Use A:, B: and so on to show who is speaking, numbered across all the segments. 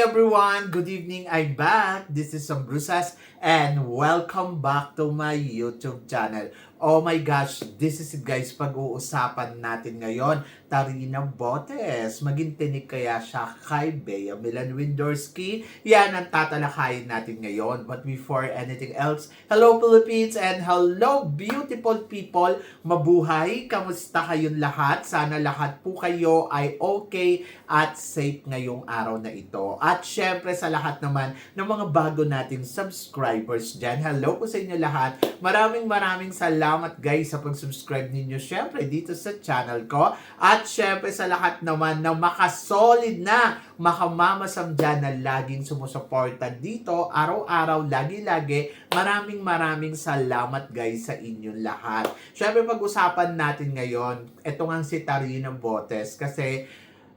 A: everyone! Good evening, I'm back. This is Sam Brusas and welcome back to my YouTube channel. Oh my gosh, this is it guys, pag-uusapan natin ngayon, Tarina Botes. Maging tinig kaya siya kay Bea Milan-Windorski? Yan ang tatalakayin natin ngayon. But before anything else, hello Philippines and hello beautiful people. Mabuhay, kamusta kayong lahat? Sana lahat po kayo ay okay at safe ngayong araw na ito. At syempre sa lahat naman ng mga bago nating subscribers dyan, hello po sa inyo lahat. Maraming salamat guys sa pag-subscribe ninyo syempre dito sa channel ko. At syempre sa lahat naman na makasolid na makamamasam dyan na laging sumusuporta dito araw-araw, lagi-lagi. Maraming salamat guys sa inyong lahat. Syempre pag-usapan natin ngayon, ito nga si Tarina Botes kasi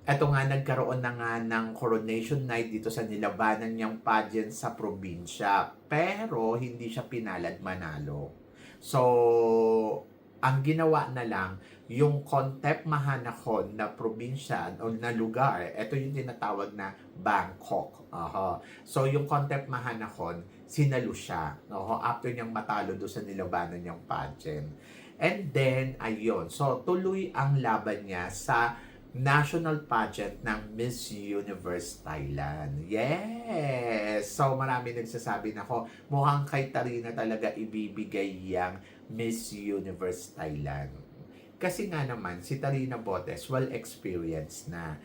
A: eto nga, nagkaroon na nga ng coronation night dito sa nilabanan niyang pageant sa probinsya. Pero, hindi siya pinalad manalo. So, ang ginawa na lang, yung Kontep Mahanakon na probinsya o na lugar, ito yung tinatawag na Bangkok. So, yung Kontep Mahanakon, sinalo siya. After niyang matalo doon sa nilabanan niyang pageant. And then, ayun. So, tuloy ang laban niya sa national pageant ng Miss Universe Thailand. Yes! So, marami nagsasabi na mukhang kay Tarina talaga ibibigay yang Miss Universe Thailand. Kasi nga naman, si Tarina Botes, well-experienced na.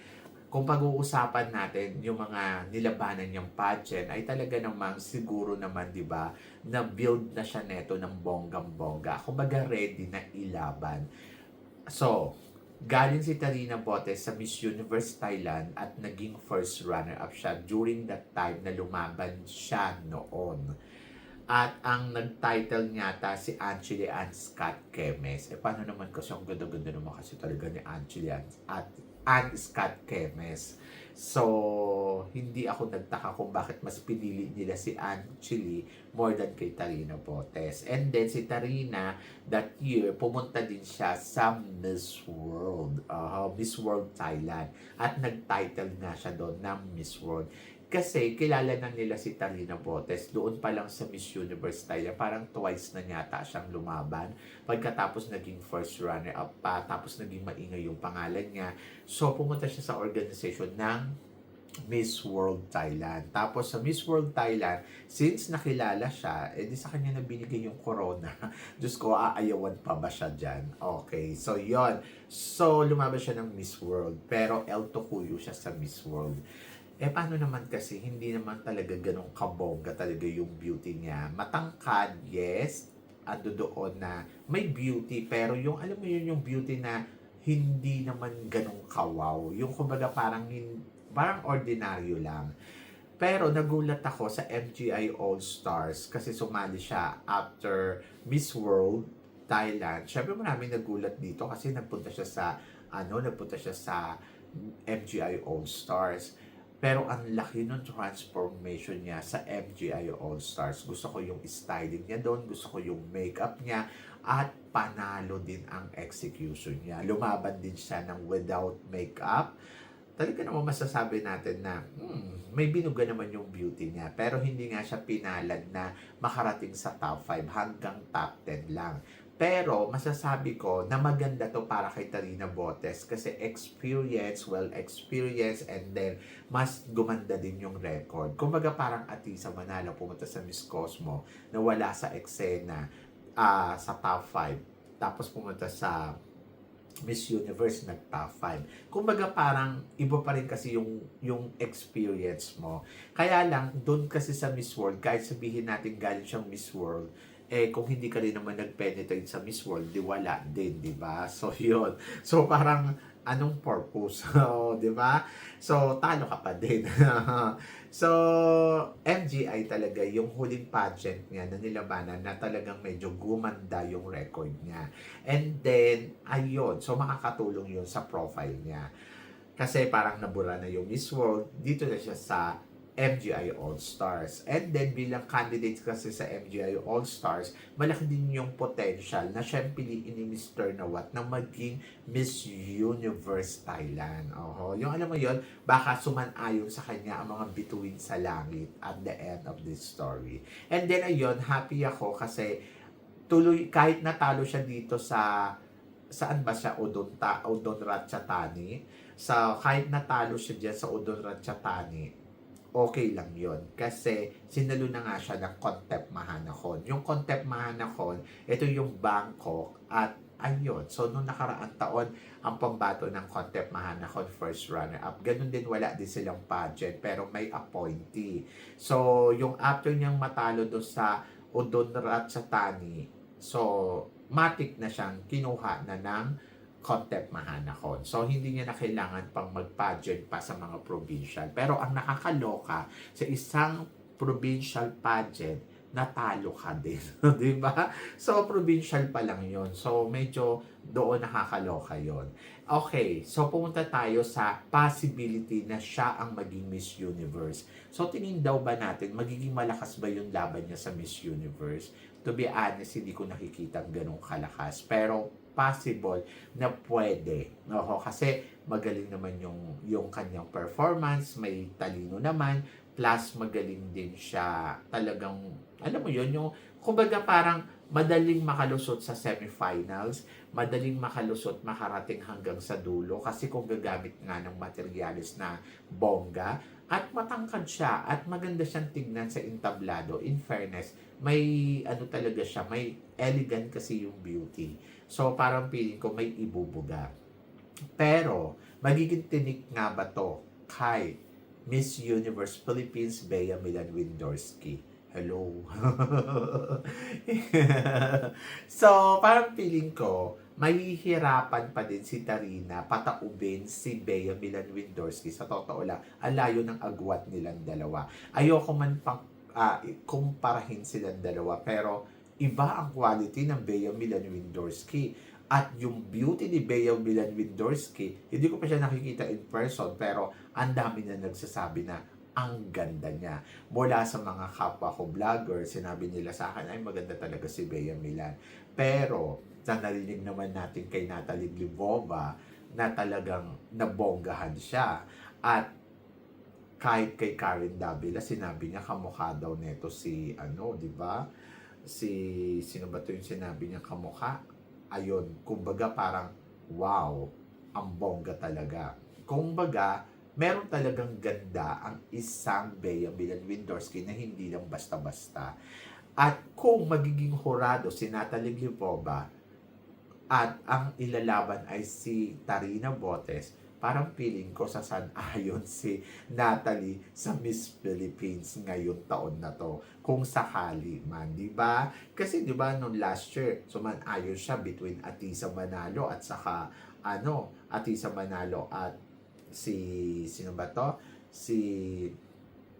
A: Kung pag-uusapan natin yung mga nilabanan niyang pageant, ay talaga namang siguro naman, di ba, na build na siya neto ng bonggang-bongga. Kumbaga, ready na ilaban. So, galing si Tarina Botes sa Miss Universe Thailand at naging first runner-up siya during that time na lumaban siya noon. At ang nag-title niya si Anchely Ann Scott Kemes. Paano naman kasi ang ganda-ganda naman kasi talaga ni Anchely Ann Scott Kemes. So, hindi ako nagtaka kung bakit mas pinili nila si Anchely more than kay Tarina Botes. And then si Tarina, that year, pumunta din siya sa Miss World. Miss World Thailand. At nag-title nga siya doon ng Miss World. Kasi kilala na nila si Tarina Botes doon pa lang sa Miss Universe Thailand. Parang twice na yata siyang lumaban. Pagkatapos naging first runner-up pa. Tapos naging maingay yung pangalan niya. So pumunta siya sa organization ng Miss World Thailand. Tapos sa Miss World Thailand, since nakilala siya, di sa kanya na binigay yung corona. Diyos ko, aayawan pa ba siya dyan? Okay, so yon. So lumaban siya ng Miss World. Pero El Tocuyo siya sa Miss World. Paano naman kasi, hindi naman talaga ganong kabongga talaga yung beauty niya. Matangkad, yes, ando doon na may beauty, pero yung, alam mo yun, yung beauty na hindi naman ganong kawaw. Yung kumbaga parang ordinaryo lang. Pero nagulat ako sa MGI All-Stars kasi sumali siya after Miss World Thailand. Syempre maraming nagulat dito kasi nagpunta siya sa MGI All-Stars. Pero ang laki ng transformation niya sa MGI All-Stars. Gusto ko yung styling niya doon, gusto ko yung makeup niya, at panalo din ang execution niya. Lumaban din siya ng without makeup. Talaga naman masasabi natin na may binuga naman yung beauty niya. Pero hindi nga siya pinalad na makarating sa top 5 hanggang top 10 lang. Pero masasabi ko na maganda to para kay Tarina Botes kasi well experienced, and then mas gumanda din yung record. Kumbaga parang Atisa Manalo pumunta sa Miss Cosmo na wala sa eksena sa top 5. Tapos pumunta sa Miss Universe nag-top 5. Kumbaga parang iba pa rin kasi yung experience mo. Kaya lang, doon kasi sa Miss World, kahit sabihin natin galing siyang Miss World, kung hindi ka rin naman nag-penetrate sa Miss World, di wala din, di ba? So, yun. So, parang, anong purpose? Di ba? So, talo ka pa din. So, MGI talaga, yung huling pageant niya na nilabanan na talagang medyo gumanda yung record niya. And then, ayun. So, makakatulong yun sa profile niya. Kasi parang nabura na yung Miss World, dito na siya sa MGI All-Stars. And then, bilang candidates kasi sa MGI All-Stars, malaki din yung potential na siyang piliin ni Mr. Nawat na maging Miss Universe Thailand. Oho. Yung alam mo yon, baka sumanayon sa kanya ang mga bituin sa langit at the end of this story. And then, ayun, happy ako kasi tuloy, kahit natalo siya dito sa saan ba siya? Udon Ratchatani. Kahit natalo siya dyan sa Udon Ratchatani, okay lang yon kasi sinalo na nga siya ng Contep Mahanakon. Yung Contep Mahanakon, ito yung Bangkok at ayun. So, nung nakaraang taon, ang pambato ng Contep Mahanakon first runner-up. Ganun din, wala din silang pageant, pero may appointee. So, yung after niyang matalo doon sa Udon Ratchatani, so, matik na siyang kinuha na ng Contep Mahanakon. So, hindi niya na kailangan pang mag-pageant pa sa mga provincial. Pero ang nakakaloka, sa isang provincial pageant, natalo ka din. Di ba? So, provincial pa lang yon. So, medyo doon nakakaloka yon. Okay, so pumunta tayo sa possibility na siya ang maging Miss Universe. So, tingin daw ba natin, magiging malakas ba yung laban niya sa Miss Universe? To be honest, hindi ko nakikita ganong kalakas. Pero, possible na pwede. No? Kasi magaling naman yung kanyang performance, may talino naman, plus magaling din siya talagang, alam mo yun, yung, kumbaga parang madaling makalusot sa semifinals, madaling makalusot, makarating hanggang sa dulo, kasi kung gagamit nga ng materialis na bongga, at matangkad siya, at maganda siyang tignan sa entablado. In fairness, may ano talaga siya, may elegant kasi yung beauty. So, parang feeling ko may ibubuga. Pero, magiging tinik nga ba to kay Miss Universe Philippines Bea Milan Windorsky? Hello. So, parang feeling ko, mahihirapan pa din si Tarina pataubin si Bea Milan Windorsky. Sa totoo lang, ang layo ng agwat nilang dalawa. Ayoko man pang kumparahin silang dalawa, pero iba ang quality ng Bea Milan Windorsky. At yung beauty ni Bea Milan Windorsky, hindi ko pa siya nakikita in person, pero ang dami na nagsasabi na ang ganda niya. Mula sa mga kapwa ko vlogger, sinabi nila sa akin, ay maganda talaga si Bea Milan. Pero, narinig naman natin kay Natalie Glivova na talagang nabonggahan siya. At kahit kay Karen Davila, sinabi niya kamukha daw neto si, di ba? Sino ba to yung sinabi niya kamukha? Ayun, kumbaga parang, wow, ang bongga talaga. Kumbaga, meron talagang ganda ang isang Bea Milan Windorsky na hindi lang basta-basta. At kung magiging hurado si Natalie Glivova at ang ilalaban ay si Tarina Botes, parang feeling ko sasanayon si Natalie sa Miss Philippines ngayong taon na to. Kung sakali man, di ba? Kasi di ba nung last year, sumanayon siya between Atisa Manalo at saka Atisa Manalo at sino ba to?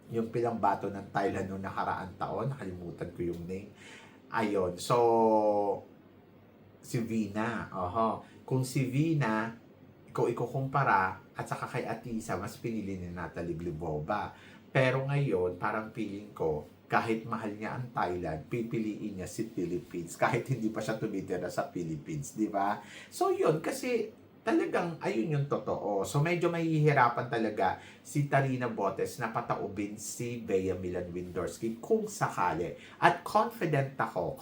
A: Yung pinambato ng Thailand noong nakaraang taon, nakalimutan ko yung name. Ayun, so si Vina, kung si Vina, kung ikukumpara at saka kay Atisa, mas pinili ni Natalie Glivova. Pero ngayon, parang feeling ko, kahit mahal niya ang Thailand, pipiliin niya si Philippines kahit hindi pa siya tumitira sa Philippines, di ba? So yun, kasi talagang ayun yung totoo. So medyo mahihirapan talaga si Tarina Botes na pataubin si Bea Milan Windorsky kung sakali. At confident ako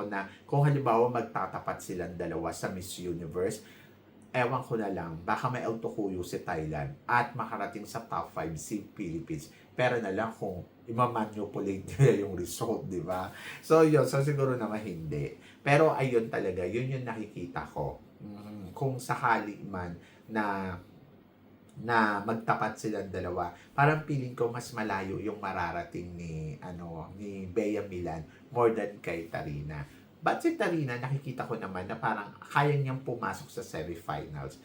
A: na kung halimbawa magtatapat silang dalawa sa Miss Universe, ewan ko na lang, baka may autokuyo si Thailand at makarating sa top 5 si Philippines. Pero na lang kung imamanipulate nila yung result, di ba? So yun, so siguro naman hindi. Pero ayun talaga, yun yung nakikita ko. Kung sakali man na magtapat silang dalawa, parang feeling ko mas malayo yung mararating ni Bea Milan more than kay Tarina. But si Tarina, nakikita ko naman na parang kaya niyang pumasok sa semifinals.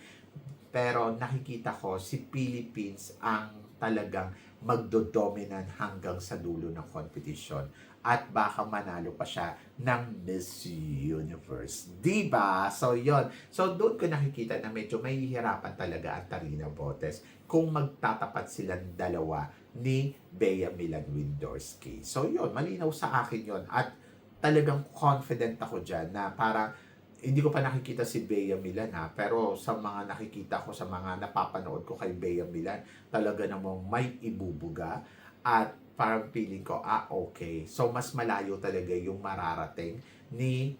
A: Pero nakikita ko si Philippines ang talagang magdodominan hanggang sa dulo ng competition. At baka manalo pa siya ng Miss Universe. Diba? So, yon. So, doon ko nakikita na medyo mahihirapan talaga ang Tarina Botes kung magtatapat silang dalawa ni Bea Milan Windorski. So, yon. Malinaw sa akin yon. At talagang confident ako dyan na parang hindi ko pa nakikita si Bea Milan ha, pero sa mga nakikita ko, sa mga napapanood ko kay Bea Milan, talaga namang may ibubuga at parang feeling ko, okay. So, mas malayo talaga yung mararating ni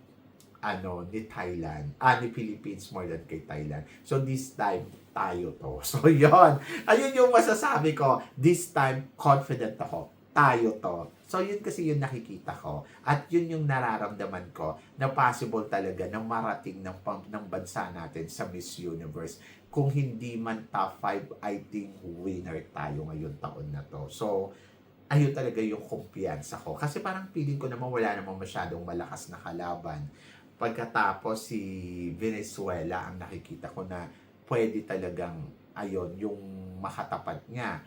A: ni Thailand. Ni Philippines more than kay Thailand. So, this time, tayo to. So, yon. Ayun yung masasabi ko. This time, confident ako. Tayo to. So, yun kasi yung nakikita ko. At yun yung nararamdaman ko na possible talaga na marating ng bansa natin sa Miss Universe. Kung hindi man top 5, I think winner tayo ngayon taon na to. So, ayun talaga yung kumpiyansa ko. Kasi parang feeling ko naman wala namang masyadong malakas na kalaban. Pagkatapos si Venezuela ang nakikita ko na pwede talagang ayun yung makatapat niya.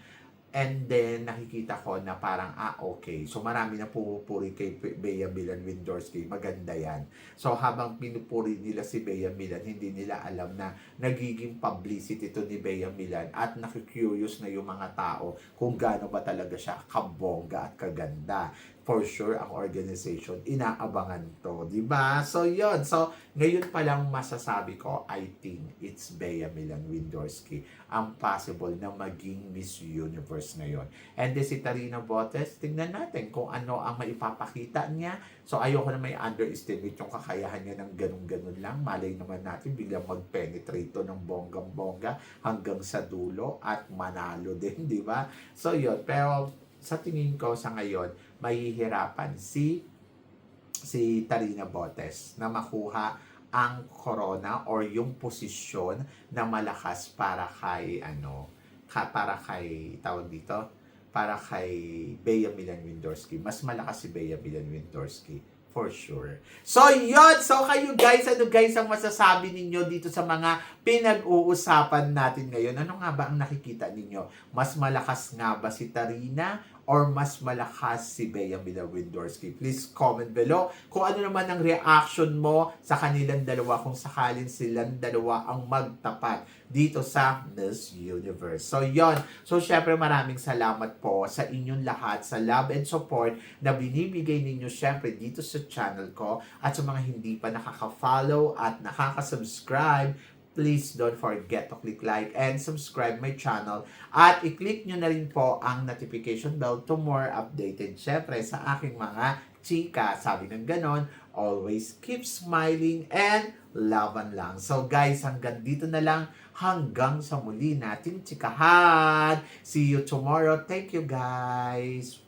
A: And then, nakikita ko na parang, okay. So, marami na pupuri kay Bea Milan Windorski. Maganda yan. So, habang pinupuri nila si Bea Milan, hindi nila alam na nagiging publicity ito ni Bea Milan at nakikurious na yung mga tao kung gaano ba talaga siya kabongga at kaganda. For sure, ang organization, inaabangan to. Diba? So, yon. So, ngayon pa lang masasabi ko, I think it's Bea Milan Windorski ang possible na maging Miss Universe ngayon. And then si Tarina Botes, tingnan natin kung ano ang maipapakita niya. So, ayoko na may underestimate yung kakayahan niya ng ganun-ganun lang. Malay naman natin, biglang mag-penetrate to ng bonggang-bongga hanggang sa dulo at manalo din, di ba? So, yun. Pero, sa tingin ko sa ngayon, mahihirapan si Tarina Botes na makuha ang corona or yung posisyon na malakas para kay tawag dito, para kay Bea Milan Windorski. Mas malakas si Bea Milan Windorski. For sure. So, yun! So, kayo guys, ano guys ang masasabi ninyo dito sa mga pinag-uusapan natin ngayon? Ano nga ba ang nakikita ninyo? Mas malakas nga ba si Tarina or mas malakas si Bea Milan Windorski? Please comment below kung ano naman ang reaction mo sa kanilang dalawa kung sakalin silang dalawa ang magtapat dito sa Miss Universe. So, yon. So, syempre maraming salamat po sa inyong lahat sa love and support na binibigay ninyo syempre dito sa channel ko at sa mga hindi pa nakaka-follow at nakaka-subscribe, please don't forget to click like and subscribe my channel at i-click nyo na rin po ang notification bell to more updated syempre sa aking mga chika. Sabi ng ganon, always keep smiling and laban lang. So guys, hanggang dito na lang. Hanggang sa muli nating chikahan. See you tomorrow. Thank you guys.